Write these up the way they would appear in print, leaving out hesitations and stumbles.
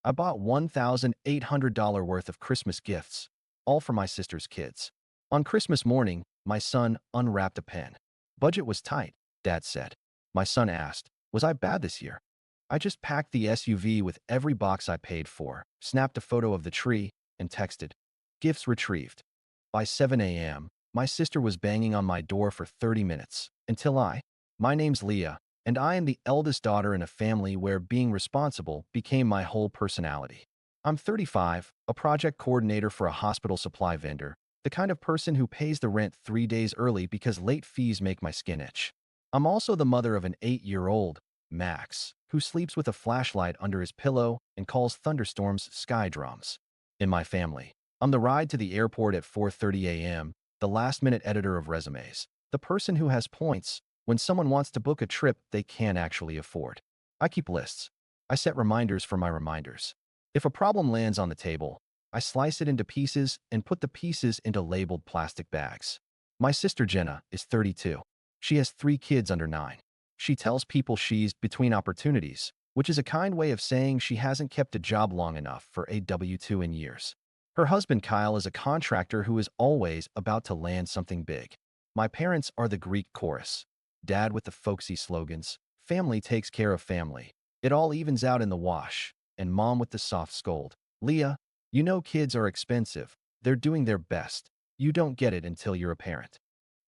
I bought $1,800 worth of Christmas gifts, all for my sister's kids. On Christmas morning, my son unwrapped a pen. Budget was tight, Dad said. My son asked, was I bad this year? I just packed the SUV with every box I paid for, snapped a photo of the tree, and texted, gifts retrieved. By 7 a.m., my sister was banging on my door for 30 minutes, until my name's Leah, and I am the eldest daughter in a family where being responsible became my whole personality. I'm 35, a project coordinator for a hospital supply vendor, the kind of person who pays the rent 3 days early because late fees make my skin itch. I'm also the mother of an 8-year-old, Max, who sleeps with a flashlight under his pillow and calls thunderstorms sky drums. In my family, I'm the ride to the airport at 4:30 a.m., the last-minute editor of resumes, the person who has points when someone wants to book a trip they can't actually afford. I keep lists. I set reminders for my reminders. If a problem lands on the table, I slice it into pieces and put the pieces into labeled plastic bags. My sister Jenna is 32. She has 3 kids under 9. She tells people she's between opportunities, which is a kind way of saying she hasn't kept a job long enough for a W-2 in years. Her husband Kyle is a contractor who is always about to land something big. My parents are the Greek chorus. Dad with the folksy slogans, family takes care of family. It all evens out in the wash. And mom with the soft scold. Leah, you know kids are expensive. They're doing their best. You don't get it until you're a parent.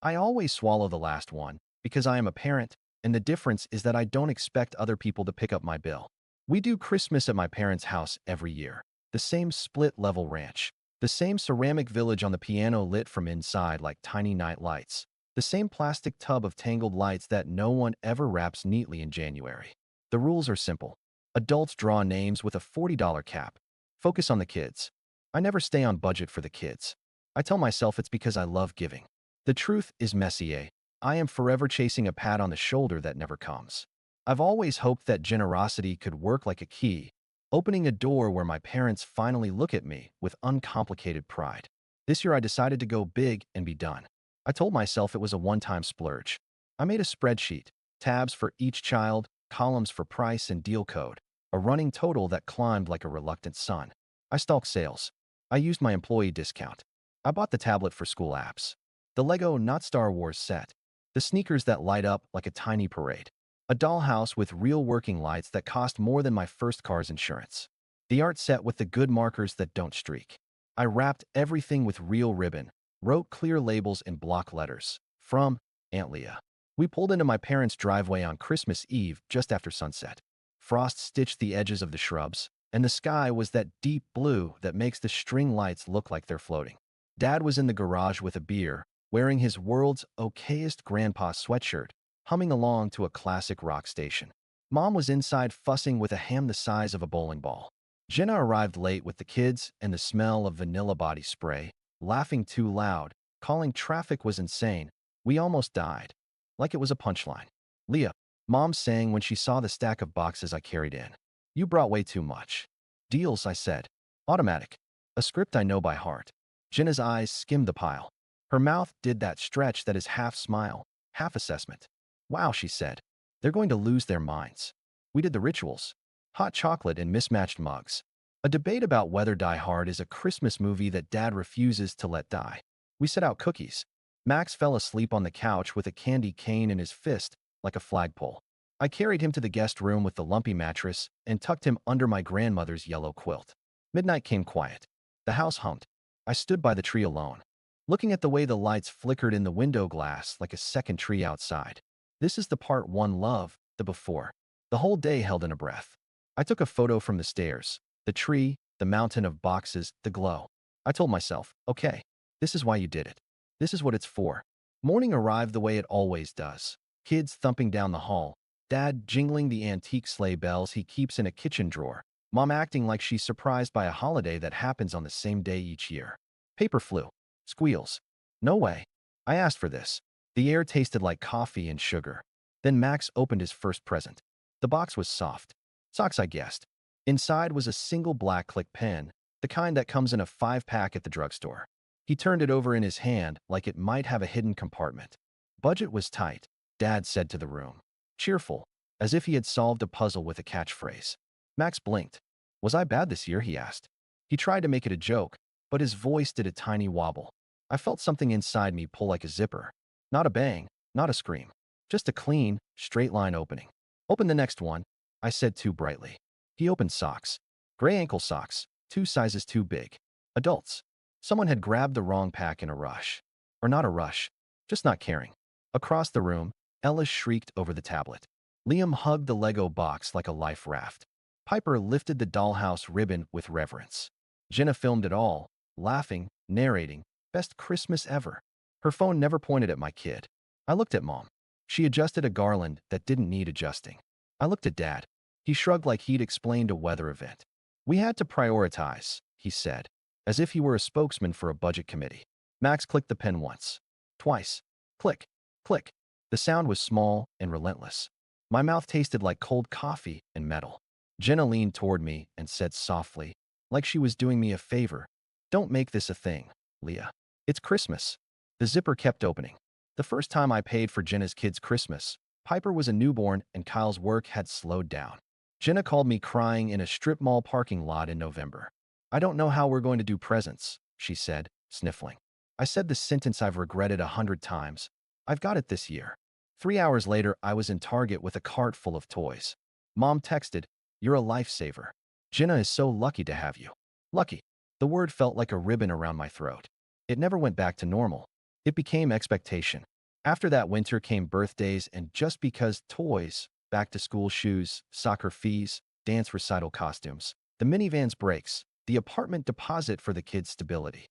I always swallow the last one because I am a parent, and the difference is that I don't expect other people to pick up my bill. We do Christmas at my parents' house every year. The same split-level ranch. The same ceramic village on the piano lit from inside like tiny night lights. The same plastic tub of tangled lights that no one ever wraps neatly in January. The rules are simple. Adults draw names with a $40 cap. Focus on the kids. I never stay on budget for the kids. I tell myself it's because I love giving. The truth is messier. I am forever chasing a pat on the shoulder that never comes. I've always hoped that generosity could work like a key, opening a door where my parents finally look at me with uncomplicated pride. This year I decided to go big and be done. I told myself it was a one-time splurge. I made a spreadsheet, tabs for each child, columns for price and deal code, a running total that climbed like a reluctant sun. I stalked sales. I used my employee discount. I bought the tablet for school apps, the Lego Not Star Wars set, the sneakers that light up like a tiny parade, a dollhouse with real working lights that cost more than my first car's insurance, the art set with the good markers that don't streak. I wrapped everything with real ribbon, wrote clear labels in block letters. From Aunt Leah. We pulled into my parents' driveway on Christmas Eve just after sunset. Frost stitched the edges of the shrubs, and the sky was that deep blue that makes the string lights look like they're floating. Dad was in the garage with a beer, wearing his world's okayest grandpa sweatshirt, humming along to a classic rock station. Mom was inside fussing with a ham the size of a bowling ball. Jenna arrived late with the kids and the smell of vanilla body spray, laughing too loud, calling traffic was insane. We almost died. Like it was a punchline. Leah, Mom sang when she saw the stack of boxes I carried in. You brought way too much. Deals, I said. Automatic. A script I know by heart. Jenna's eyes skimmed the pile. Her mouth did that stretch that is half smile, half assessment. Wow, she said. They're going to lose their minds. We did the rituals. Hot chocolate and mismatched mugs. A debate about whether Die Hard is a Christmas movie that Dad refuses to let die. We set out cookies. Max fell asleep on the couch with a candy cane in his fist, like a flagpole. I carried him to the guest room with the lumpy mattress and tucked him under my grandmother's yellow quilt. Midnight came quiet. The house hummed. I stood by the tree alone, looking at the way the lights flickered in the window glass like a second tree outside. This is the part one love, the before. The whole day held in a breath. I took a photo from the stairs, the tree, the mountain of boxes, the glow. I told myself, okay, this is why you did it. This is what it's for. Morning arrived the way it always does. Kids thumping down the hall, Dad jingling the antique sleigh bells he keeps in a kitchen drawer, Mom acting like she's surprised by a holiday that happens on the same day each year. Paper flew. Squeals. No way. I asked for this. The air tasted like coffee and sugar. Then Max opened his first present. The box was soft. Socks, I guessed. Inside was a single black click pen, the kind that comes in a 5-pack at the drugstore. He turned it over in his hand like it might have a hidden compartment. Budget was tight, Dad said to the room. Cheerful, as if he had solved a puzzle with a catchphrase. Max blinked. Was I bad this year? He asked. He tried to make it a joke, but his voice did a tiny wobble. I felt something inside me pull like a zipper. Not a bang, not a scream. Just a clean, straight line opening. Open the next one, I said too brightly. He opened socks. Gray ankle socks, 2 sizes too big. Adults. Someone had grabbed the wrong pack in a rush. Or not a rush, just not caring. Across the room, Ella shrieked over the tablet. Liam hugged the Lego box like a life raft. Piper lifted the dollhouse ribbon with reverence. Jenna filmed it all, laughing, narrating, best Christmas ever. Her phone never pointed at my kid. I looked at Mom. She adjusted a garland that didn't need adjusting. I looked at Dad. He shrugged like he'd explained a weather event. We had to prioritize, he said, as if he were a spokesman for a budget committee. Max clicked the pen once. Twice. Click. Click. The sound was small and relentless. My mouth tasted like cold coffee and metal. Jenna leaned toward me and said softly, like she was doing me a favor, "Don't make this a thing, Leah. It's Christmas." The zipper kept opening. The first time I paid for Jenna's kid's Christmas, Piper was a newborn and Kyle's work had slowed down. Jenna called me crying in a strip mall parking lot in November. "I don't know how we're going to do presents," she said, sniffling. I said the sentence I've regretted 100 times. "I've got it this year." 3 hours later, I was in Target with a cart full of toys. Mom texted, "You're a lifesaver. Jenna is so lucky to have you." Lucky. The word felt like a ribbon around my throat. It never went back to normal. It became expectation. After that winter came birthdays and just because toys, back-to-school shoes, soccer fees, dance recital costumes, the minivan's brakes, the apartment deposit for the kids' stability.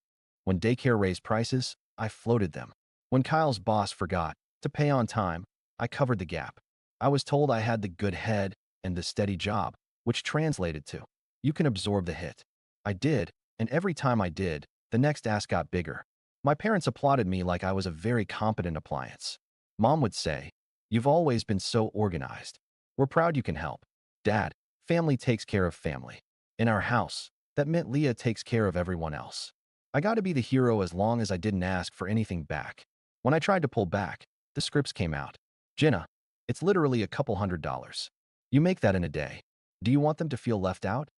When daycare raised prices, I floated them. When Kyle's boss forgot to pay on time, I covered the gap. I was told I had the good head and the steady job, which translated to, "You can absorb the hit." I did, and every time I did, the next ask got bigger. My parents applauded me like I was a very competent appliance. Mom would say, "You've always been so organized. We're proud you can help." Dad, "Family takes care of family." In our house, that meant Leah takes care of everyone else. I got to be the hero as long as I didn't ask for anything back. When I tried to pull back, the scripts came out. "Jenna, it's literally a couple $100. You make that in a day. Do you want them to feel left out?"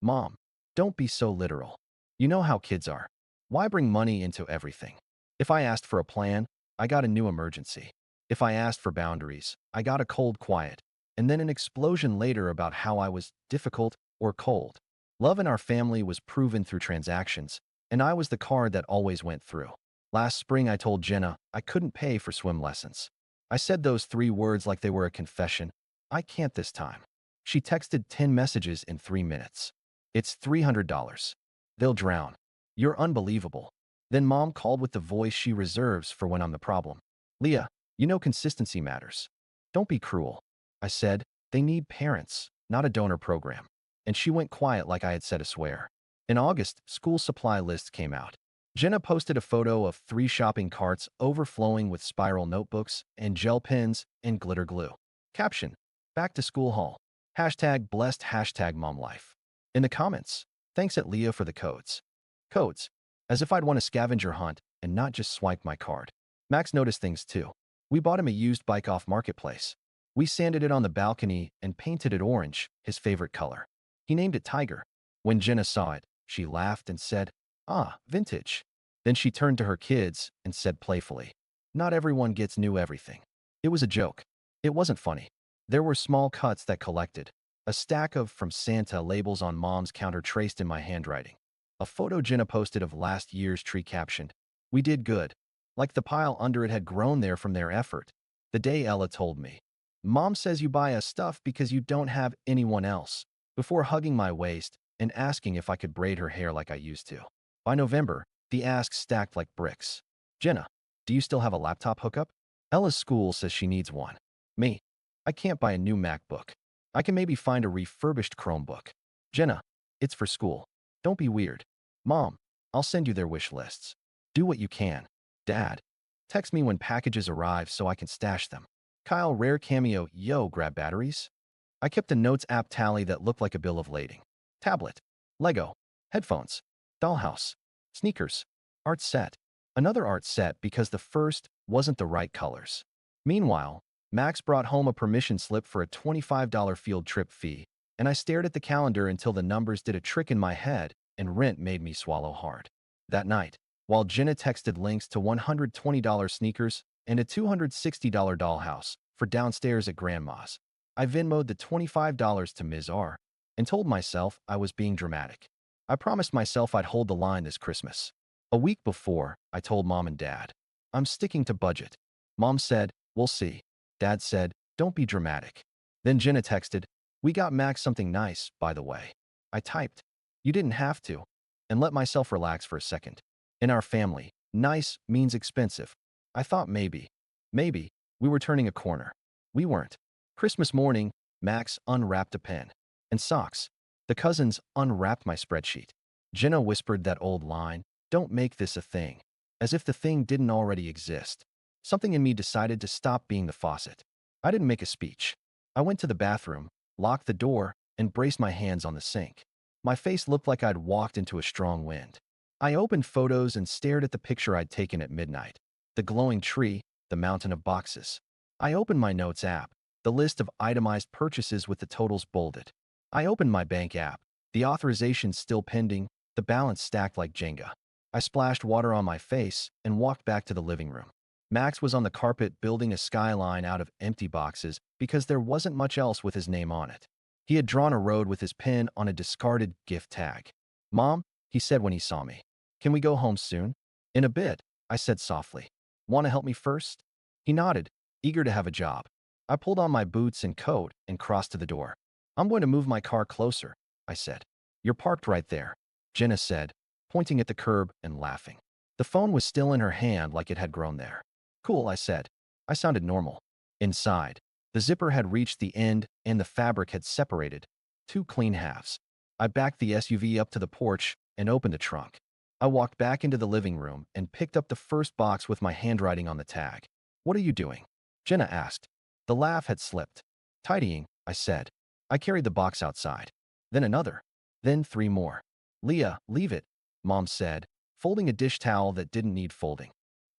"Mom, don't be so literal. You know how kids are. Why bring money into everything?" If I asked for a plan, I got a new emergency. If I asked for boundaries, I got a cold quiet, and then an explosion later about how I was difficult or cold. Love in our family was proven through transactions, and I was the card that always went through. Last spring, I told Jenna I couldn't pay for swim lessons. I said those 3 words like they were a confession. "I can't this time." She texted 10 messages in 3 minutes. "It's $300. They'll drown. You're unbelievable." Then Mom called with the voice she reserves for when I'm the problem. "Leah, you know consistency matters. Don't be cruel." I said, "They need parents, not a donor program." And she went quiet like I had said a swear. In August, school supply lists came out. Jenna posted a photo of 3 shopping carts overflowing with spiral notebooks and gel pens and glitter glue. Caption, "Back to school haul. Hashtag blessed, hashtag mom life." In the comments, "Thanks at Leah for the codes." Codes. As if I'd want a scavenger hunt and not just swipe my card. Max noticed things too. We bought him a used bike off Marketplace. We sanded it on the balcony and painted it orange, his favorite color. He named it Tiger. When Jenna saw it, she laughed and said, "Ah, vintage." Then she turned to her kids and said playfully, "Not everyone gets new everything." It was a joke. It wasn't funny. There were small cuts that collected. A stack of "From Santa" labels on Mom's counter traced in my handwriting. A photo Jenna posted of last year's tree captioned, "We did good." Like the pile under it had grown there from their effort. The day Ella told me, "Mom says you buy us stuff because you don't have anyone else," before hugging my waist and asking if I could braid her hair like I used to. By November, the asks stacked like bricks. "Jenna, do you still have a laptop hookup?" "Ella's school says she needs one." "Me, I can't buy a new MacBook. I can maybe find a refurbished Chromebook." "Jenna, it's for school. Don't be weird." "Mom, I'll send you their wish lists. Do what you can." "Dad, text me when packages arrive so I can stash them." Kyle, rare cameo, "Yo, grab batteries." I kept a notes app tally that looked like a bill of lading. Tablet, Lego, headphones, dollhouse, sneakers, art set. Another art set because the first wasn't the right colors. Meanwhile, Max brought home a permission slip for a $25 field trip fee and I stared at the calendar until the numbers did a trick in my head and rent made me swallow hard. That night, while Jenna texted links to $120 sneakers and a $260 dollhouse for downstairs at Grandma's, I Venmoed the $25 to Ms. R and told myself I was being dramatic. I promised myself I'd hold the line this Christmas. A week before, I told Mom and Dad, I'm sticking to budget. Mom said, we'll see. Dad said, don't be dramatic. Then Jenna texted, we got Max something nice, by the way. I typed, you didn't have to, and let myself relax for a second. In our family, nice means expensive. I thought maybe, we were turning a corner. We weren't. Christmas morning, Max unwrapped a pen and socks. The cousins unwrapped my spreadsheet. Jenna whispered that old line, don't make this a thing, as if the thing didn't already exist. Something in me decided to stop being the faucet. I didn't make a speech. I went to the bathroom, locked the door, and braced my hands on the sink. My face looked like I'd walked into a strong wind. I opened photos and stared at the picture I'd taken at midnight. The glowing tree, the mountain of boxes. I opened my notes app, the list of itemized purchases with the totals bolded. I opened my bank app, the authorizations still pending, the balance stacked like Jenga. I splashed water on my face and walked back to the living room. Max was on the carpet building a skyline out of empty boxes because there wasn't much else with his name on it. He had drawn a road with his pen on a discarded gift tag. Mom, he said when he saw me, can we go home soon? In a bit, I said softly. Want to help me first? He nodded, eager to have a job. I pulled on my boots and coat and crossed to the door. I'm going to move my car closer, I said. You're parked right there, Jenna said, pointing at the curb and laughing. The phone was still in her hand like it had grown there. Cool, I said. I sounded normal. Inside, the zipper had reached the end and the fabric had separated, two clean halves. I backed the SUV up to the porch and opened the trunk. I walked back into the living room and picked up the first box with my handwriting on the tag. What are you doing? Jenna asked. The laugh had slipped. Tidying, I said. I carried the box outside. Then another. Then 3 more. Leah, leave it, Mom said, folding a dish towel that didn't need folding.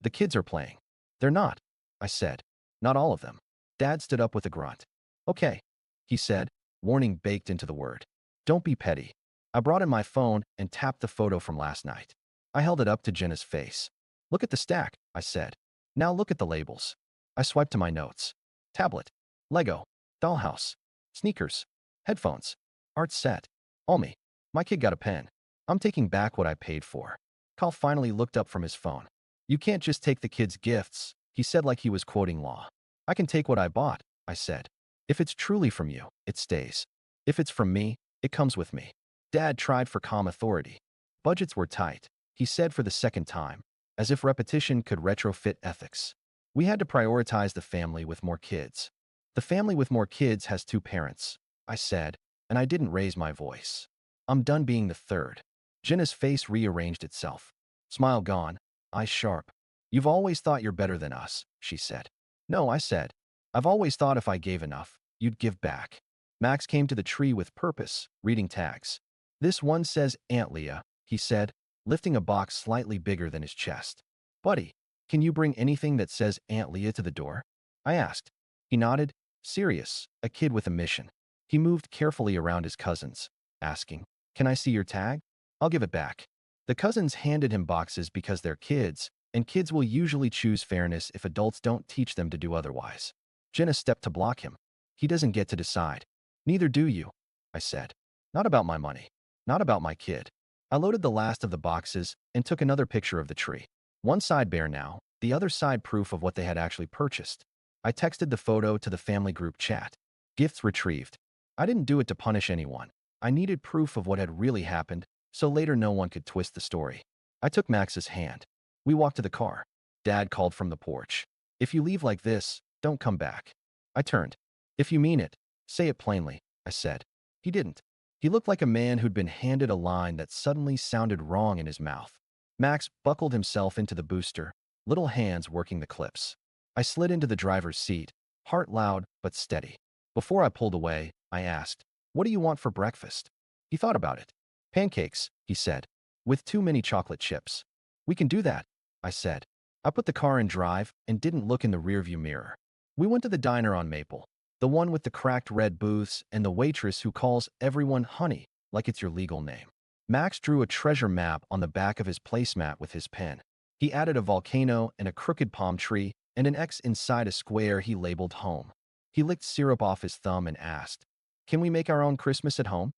The kids are playing. They're not, I said. Not all of them. Dad stood up with a grunt. Okay, he said, warning baked into the word. Don't be petty. I brought in my phone and tapped the photo from last night. I held it up to Jenna's face. Look at the stack, I said. Now look at the labels. I swiped to my notes. Tablet, Lego, dollhouse, sneakers, headphones, art set. All me. My kid got a pen. I'm taking back what I paid for. Carl finally looked up from his phone. You can't just take the kids' gifts, he said like he was quoting law. I can take what I bought, I said. If it's truly from you, it stays. If it's from me, it comes with me. Dad tried for calm authority. Budgets were tight, he said for the second time, as if repetition could retrofit ethics. We had to prioritize the family with more kids. The family with more kids has 2 parents, I said, and I didn't raise my voice. I'm done being the third. Jenna's face rearranged itself. Smile gone, eyes sharp. You've always thought you're better than us, she said. No, I said. I've always thought if I gave enough, you'd give back. Max came to the tree with purpose, reading tags. This one says Aunt Leah, he said, lifting a box slightly bigger than his chest. Buddy, can you bring anything that says Aunt Leah to the door? I asked. He nodded, serious, a kid with a mission. He moved carefully around his cousins, asking, can I see your tag? I'll give it back. The cousins handed him boxes because they're kids, and kids will usually choose fairness if adults don't teach them to do otherwise. Jenna stepped to block him. He doesn't get to decide. Neither do you, I said. Not about my money. Not about my kid. I loaded the last of the boxes and took another picture of the tree. One side bare now, the other side proof of what they had actually purchased. I texted the photo to the family group chat. Gifts retrieved. I didn't do it to punish anyone. I needed proof of what had really happened, so later no one could twist the story. I took Max's hand. We walked to the car. Dad called from the porch. If you leave like this, don't come back. I turned. If you mean it, say it plainly, I said. He didn't. He looked like a man who'd been handed a line that suddenly sounded wrong in his mouth. Max buckled himself into the booster, little hands working the clips. I slid into the driver's seat, heart loud but steady. Before I pulled away, I asked, what do you want for breakfast? He thought about it. Pancakes, he said, with too many chocolate chips. We can do that, I said. I put the car in drive and didn't look in the rearview mirror. We went to the diner on Maple. The one with the cracked red booths and the waitress who calls everyone honey like it's your legal name. Max drew a treasure map on the back of his placemat with his pen. He added a volcano and a crooked palm tree and an X inside a square he labeled home. He licked syrup off his thumb and asked, "Can we make our own Christmas at home?"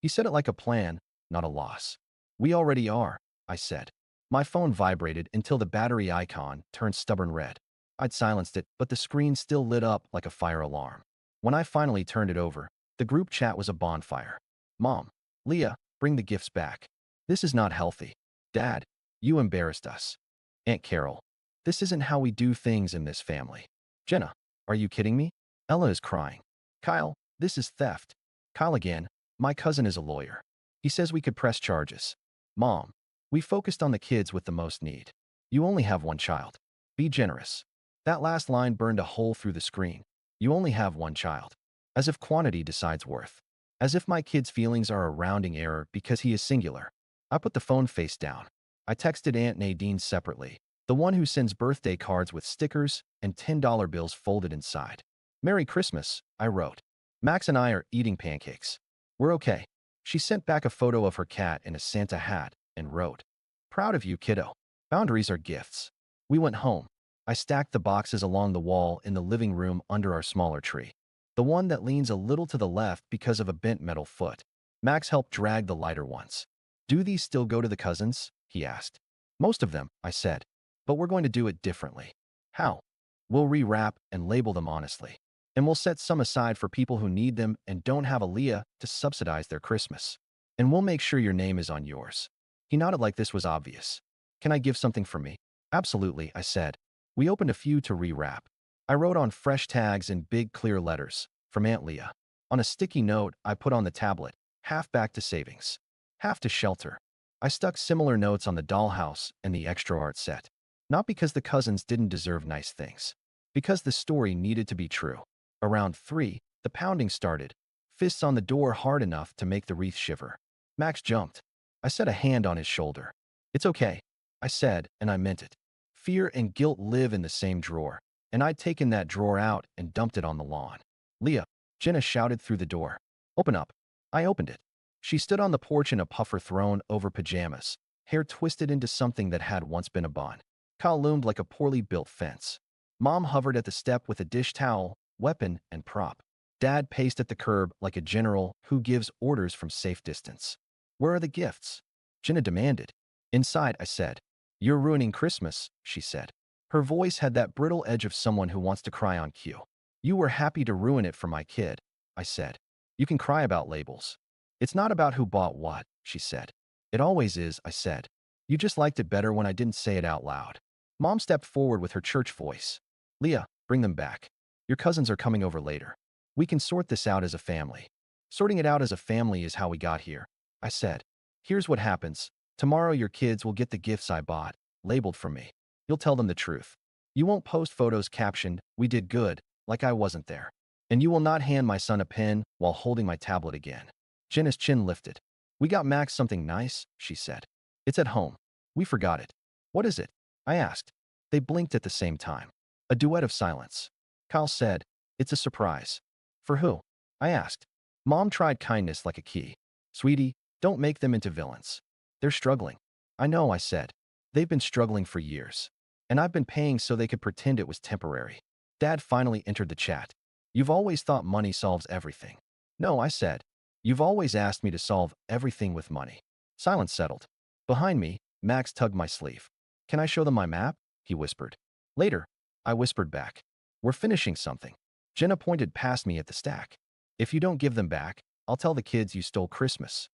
He said it like a plan, not a loss. "We already are," I said. My phone vibrated until the battery icon turned stubborn red. I'd silenced it, but the screen still lit up like a fire alarm. When I finally turned it over, the group chat was a bonfire. "Mom, Leah, bring the gifts back. This is not healthy. Dad, you embarrassed us. Aunt Carol, this isn't how we do things in this family. Jenna, are you kidding me? Ella is crying. Kyle, this is theft. Kyle again, my cousin is a lawyer. He says we could press charges. Mom, we focused on the kids with the most need. You only have one child. Be generous." That last line burned a hole through the screen. You only have one child. As if quantity decides worth. As if my kid's feelings are a rounding error because he is singular. I put the phone face down. I texted Aunt Nadine separately, the one who sends birthday cards with stickers and $10 bills folded inside. "Merry Christmas," I wrote. "Max and I are eating pancakes. We're okay." She sent back a photo of her cat in a Santa hat and wrote, "Proud of you, kiddo. Boundaries are gifts." We went home. I stacked the boxes along the wall in the living room under our smaller tree. The one that leans a little to the left because of a bent metal foot. Max helped drag the lighter ones. "Do these still go to the cousins?" he asked. "Most of them," I said. "But we're going to do it differently." "How?" "We'll rewrap and label them honestly. And we'll set some aside for people who need them and don't have a Leah to subsidize their Christmas. And we'll make sure your name is on yours." He nodded like this was obvious. "Can I give something for me?" "Absolutely," I said. We opened a few to rewrap. I wrote on fresh tags in big clear letters, "From Aunt Leah." On a sticky note, I put on the tablet, "Half back to savings. Half to shelter." I stuck similar notes on the dollhouse and the extra art set. Not because the cousins didn't deserve nice things. Because the story needed to be true. Around 3, the pounding started, fists on the door hard enough to make the wreath shiver. Max jumped. I set a hand on his shoulder. "It's okay," I said, and I meant it. Fear and guilt live in the same drawer, and I'd taken that drawer out and dumped it on the lawn. "Leah," Jenna shouted through the door. "Open up." I opened it. She stood on the porch in a puffer thrown over pajamas, hair twisted into something that had once been a bun. Kyle loomed like a poorly built fence. Mom hovered at the step with a dish towel, weapon, and prop. Dad paced at the curb like a general who gives orders from safe distance. "Where are the gifts?" Jenna demanded. "Inside," I said. "You're ruining Christmas," she said. Her voice had that brittle edge of someone who wants to cry on cue. "You were happy to ruin it for my kid," I said. "You can cry about labels. It's not about who bought what," she said. "It always is," I said. "You just liked it better when I didn't say it out loud." Mom stepped forward with her church voice. "Leah, bring them back. Your cousins are coming over later. We can sort this out as a family." "Sorting it out as a family is how we got here," I said. "Here's what happens. Tomorrow your kids will get the gifts I bought, labeled for me. You'll tell them the truth. You won't post photos captioned, 'We did good,' like I wasn't there. And you will not hand my son a pen while holding my tablet again." Jenna's chin lifted. "We got Max something nice," she said. "It's at home. We forgot it." "What is it?" I asked. They blinked at the same time. A duet of silence. Kyle said, "It's a surprise." "For who?" I asked. Mom tried kindness like a key. "Sweetie, don't make them into villains. They're struggling." "I know," I said. "They've been struggling for years. And I've been paying so they could pretend it was temporary." Dad finally entered the chat. "You've always thought money solves everything." "No," I said. "You've always asked me to solve everything with money." Silence settled. Behind me, Max tugged my sleeve. "Can I show them my map?" he whispered. "Later," I whispered back. "We're finishing something." Jenna pointed past me at the stack. "If you don't give them back, I'll tell the kids you stole Christmas."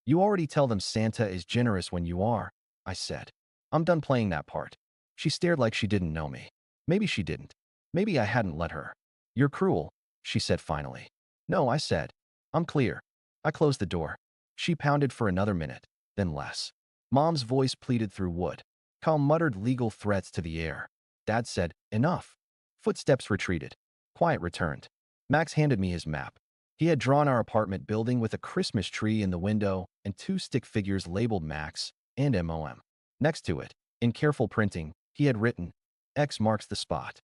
"You already tell them Santa is generous when you are," I said. "I'm done playing that part." She stared like she didn't know me. Maybe she didn't. Maybe I hadn't let her. "You're cruel," she said finally. "No," I said. "I'm clear." I closed the door. She pounded for another minute, then less. Mom's voice pleaded through wood. Kyle muttered legal threats to the air. Dad said, "Enough." Footsteps retreated. Quiet returned. Max handed me his map. He had drawn our apartment building with a Christmas tree in the window and 2 stick figures labeled Max and MOM. Next to it, in careful printing, he had written, "X marks the spot."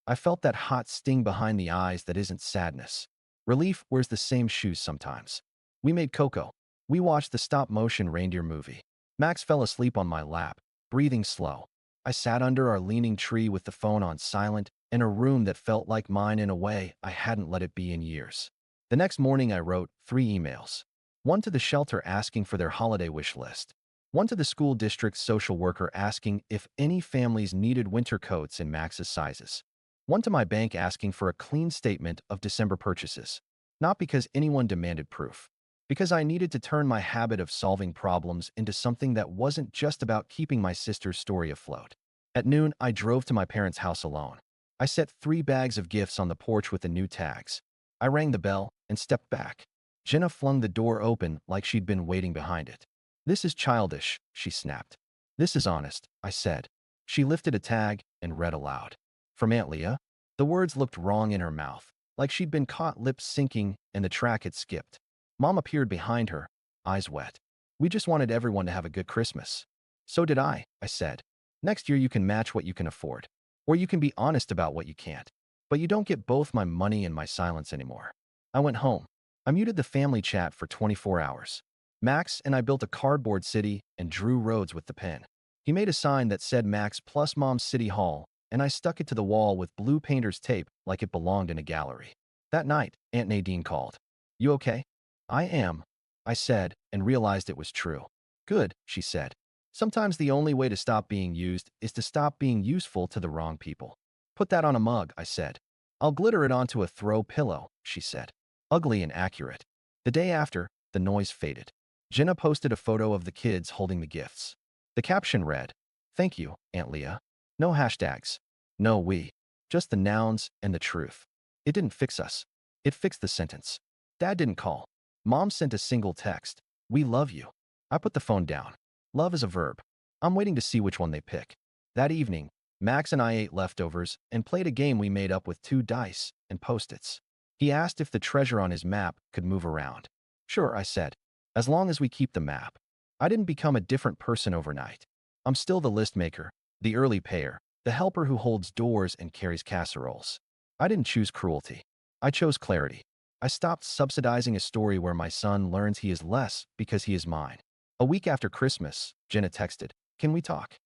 I felt that hot sting behind the eyes that isn't sadness. Relief wears the same shoes sometimes. We made Coco. We watched the stop-motion reindeer movie. Max fell asleep on my lap, breathing slow. I sat under our leaning tree with the phone on silent in a room that felt like mine in a way I hadn't let it be in years. The next morning I wrote 3 emails. One to the shelter asking for their holiday wish list. One to the school district's social worker asking if any families needed winter coats in Max's sizes. One to my bank asking for a clean statement of December purchases. Not because anyone demanded proof. Because I needed to turn my habit of solving problems into something that wasn't just about keeping my sister's story afloat. At noon, I drove to my parents' house alone. I set 3 bags of gifts on the porch with the new tags. I rang the bell and stepped back. Jenna flung the door open like she'd been waiting behind it. "This is childish," she snapped. "This is honest," I said. She lifted a tag and read aloud. "From Aunt Leah?" The words looked wrong in her mouth, like she'd been caught lips syncing and the track had skipped. Mom appeared behind her, eyes wet. "We just wanted everyone to have a good Christmas." "So did I said. "Next year you can match what you can afford. Or you can be honest about what you can't. But you don't get both my money and my silence anymore." I went home. I muted the family chat for 24 hours. Max and I built a cardboard city and drew roads with the pen. He made a sign that said Max plus Mom's City Hall, and I stuck it to the wall with blue painter's tape like it belonged in a gallery. That night, Aunt Nadine called. "You okay?" "I am," I said, and realized it was true. "Good," she said. "Sometimes the only way to stop being used is to stop being useful to the wrong people." "Put that on a mug," I said. "I'll glitter it onto a throw pillow," she said. Ugly and accurate. The day after, the noise faded. Jenna posted a photo of the kids holding the gifts. The caption read, "Thank you, Aunt Leah." No hashtags. No we. Just the nouns and the truth. It didn't fix us. It fixed the sentence. Dad didn't call. Mom sent a single text. "We love you." I put the phone down. Love is a verb. I'm waiting to see which one they pick. That evening, Max and I ate leftovers and played a game we made up with 2 dice and Post-its. He asked if the treasure on his map could move around. "Sure," I said, "as long as we keep the map." I didn't become a different person overnight. I'm still the list maker, the early payer, the helper who holds doors and carries casseroles. I didn't choose cruelty. I chose clarity. I stopped subsidizing a story where my son learns he is less because he is mine. A week after Christmas, Jenna texted, "Can we talk?"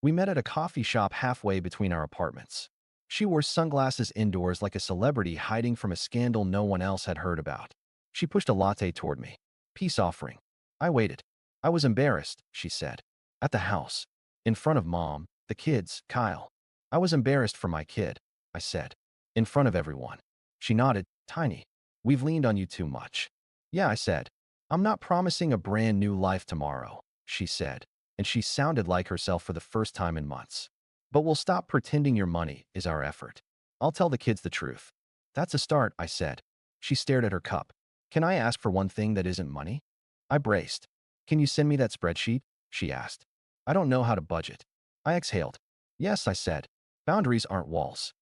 We met at a coffee shop halfway between our apartments. She wore sunglasses indoors like a celebrity hiding from a scandal no one else had heard about. She pushed a latte toward me. "Peace offering." I waited. "I was embarrassed," she said. "At the house. In front of Mom, the kids, Kyle." "I was embarrassed for my kid," I said. "In front of everyone." She nodded. "Tiny. We've leaned on you too much." "Yeah," I said. "I'm not promising a brand new life tomorrow," she said, and she sounded like herself for the first time in months. "But we'll stop pretending your money is our effort. I'll tell the kids the truth." "That's a start," I said. She stared at her cup. "Can I ask for one thing that isn't money?" I braced. "Can you send me that spreadsheet?" she asked. "I don't know how to budget." I exhaled. "Yes," I said. "Boundaries aren't walls."